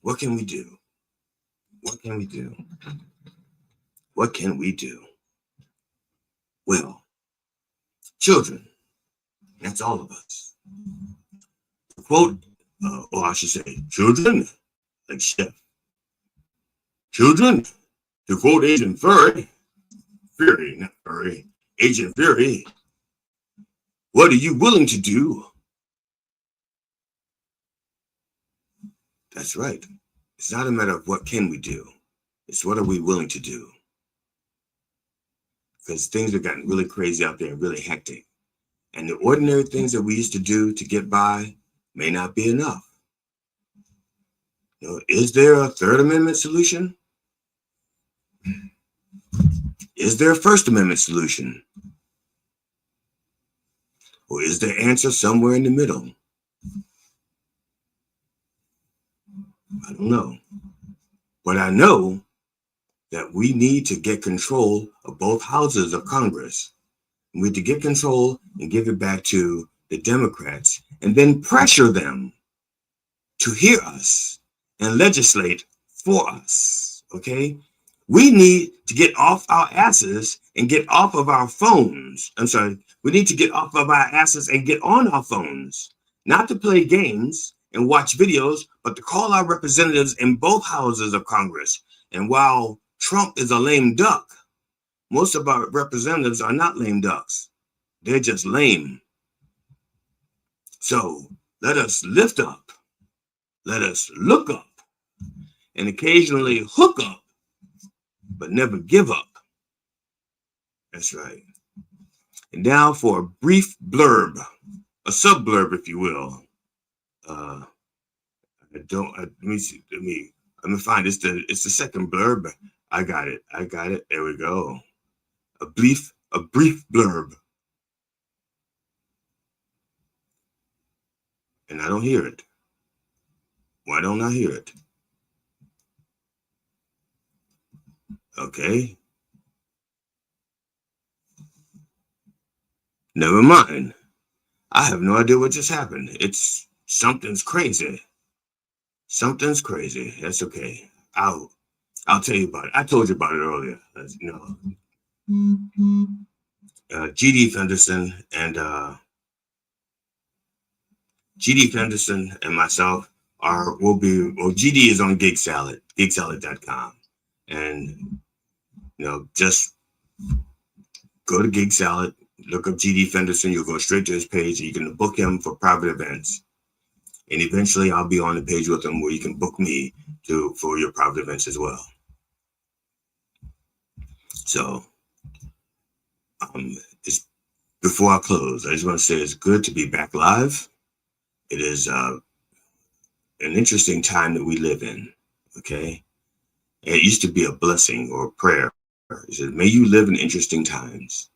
What can we do? What can we do? What can we do? Well, children, that's all of us. Quote, or I should say, children, like Chef. Children, to quote Agent Fury, not Furry, Agent Fury, what are you willing to do? That's right. It's not a matter of what can we do. It's what are we willing to do? Because things have gotten really crazy out there, really hectic. And the ordinary things that we used to do to get by may not be enough. You know, is there a Third Amendment solution? Is there a First Amendment solution? Or is there answer somewhere in the middle? I don't know. But I know that we need to get control of both houses of Congress. We need to get control and give it back to the Democrats and then pressure them to hear us and legislate for us, okay? We need to get off our asses and get off of our phones. We need to get off of our asses and get on our phones, not to play games and watch videos, but to call our representatives in both houses of Congress. And while Trump is a lame duck, most of our representatives are not lame ducks. They're just lame. So let us lift up, let us look up, and occasionally hook up, but never give up. That's right. And now for a brief blurb, a sub-blurb, if you will. Let me see. Let me find it's the second blurb. I got it. There we go. A brief blurb. And I don't hear it. Why don't I hear it? Okay. Never mind. I have no idea what just happened. Something's crazy. Something's crazy. That's okay. I'll tell you about it. I told you about it earlier. GD Fenderson and myself GD is on gigsalad.com. And just go to Gig Salad, look up GD Fenderson, you'll go straight to his page, and you can book him for private events. And eventually I'll be on the page with him where you can book me for your private events as well. So before I close, I just want to say it's good to be back live. It is an interesting time that we live in, okay? It used to be a blessing or a prayer. It said, may you live in interesting times.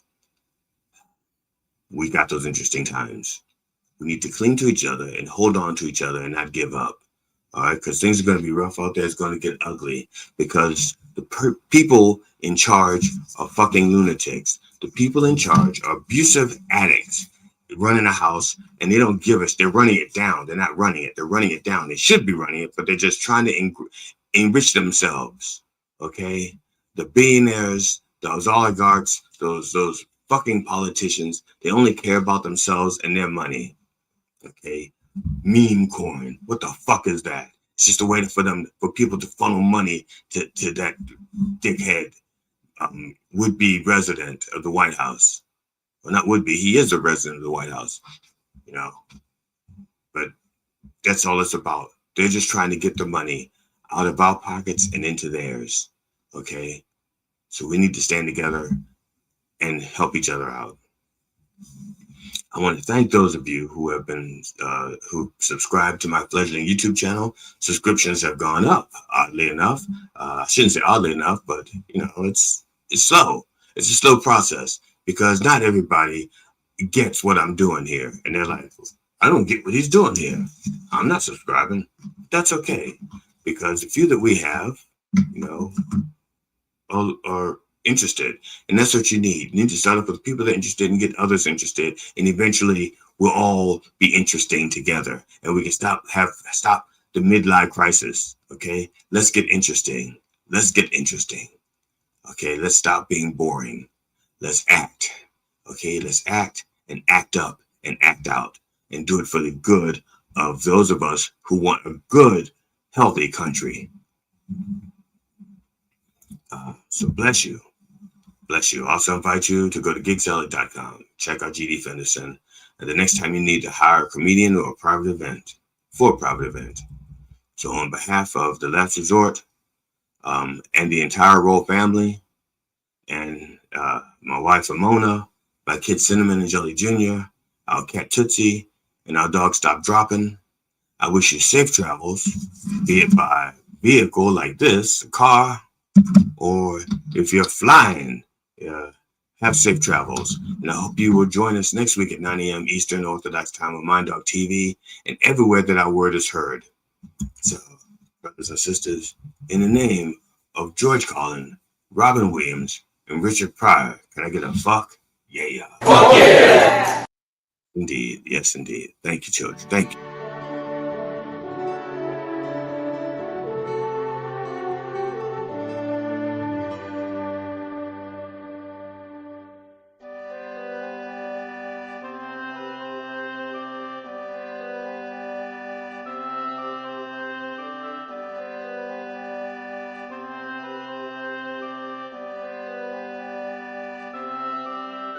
We got those interesting times. We need to cling to each other and hold on to each other and not give up. All right, because things are going to be rough out there. It's going to get ugly because the people in charge are fucking lunatics. The people in charge are abusive addicts running a house, and they don't give us. They're running it down. They're not running it. They're running it down. They should be running it, but they're just trying to enrich themselves. Okay, the billionaires, those oligarchs, those fucking politicians. They only care about themselves and their money. Okay. Meme coin. What the fuck is that? It's just a way for people to funnel money to that dickhead would-be resident of the White House. Well, not would be. He is a resident of the White House, But that's all it's about. They're just trying to get the money out of our pockets and into theirs. Okay. So we need to stand together and help each other out. I want to thank those of you who have been who subscribed to my fledgling YouTube channel. Subscriptions have gone up, oddly enough. I shouldn't say oddly enough, but it's slow. It's a slow process because not everybody gets what I'm doing here, and they're like, I don't get what he's doing here. I'm not subscribing. That's okay, because the few that we have, are interested, and that's what you need. You need to start off with people that are interested and get others interested, and eventually we'll all be interesting together, and we can stop the midlife crisis. Okay, let's get interesting. Okay, let's stop being boring. Let's act. Okay, let's act and act up and act out and do it for the good of those of us who want a good, healthy country. So bless you. Bless you. Also invite you to go to gigzealot.com. Check out GD Fenderson. And the next time you need to hire a comedian or a private event, for a private event. So on behalf of The Last Resort, and the entire Roll family, and my wife Amona, my kids Cinnamon and Jelly Jr., our cat Tootsie, and our dog Stop Dropping, I wish you safe travels, be it by vehicle like this, a car, or if you're flying, have safe travels. And I hope you will join us next week at 9 a.m. Eastern Orthodox Time on Mind Dog TV and everywhere that our word is heard. So, brothers and sisters, in the name of George Carlin, Robin Williams, and Richard Pryor, can I get a fuck? Yeah. Fuck yeah! Indeed. Yes, indeed. Thank you, children. Thank you.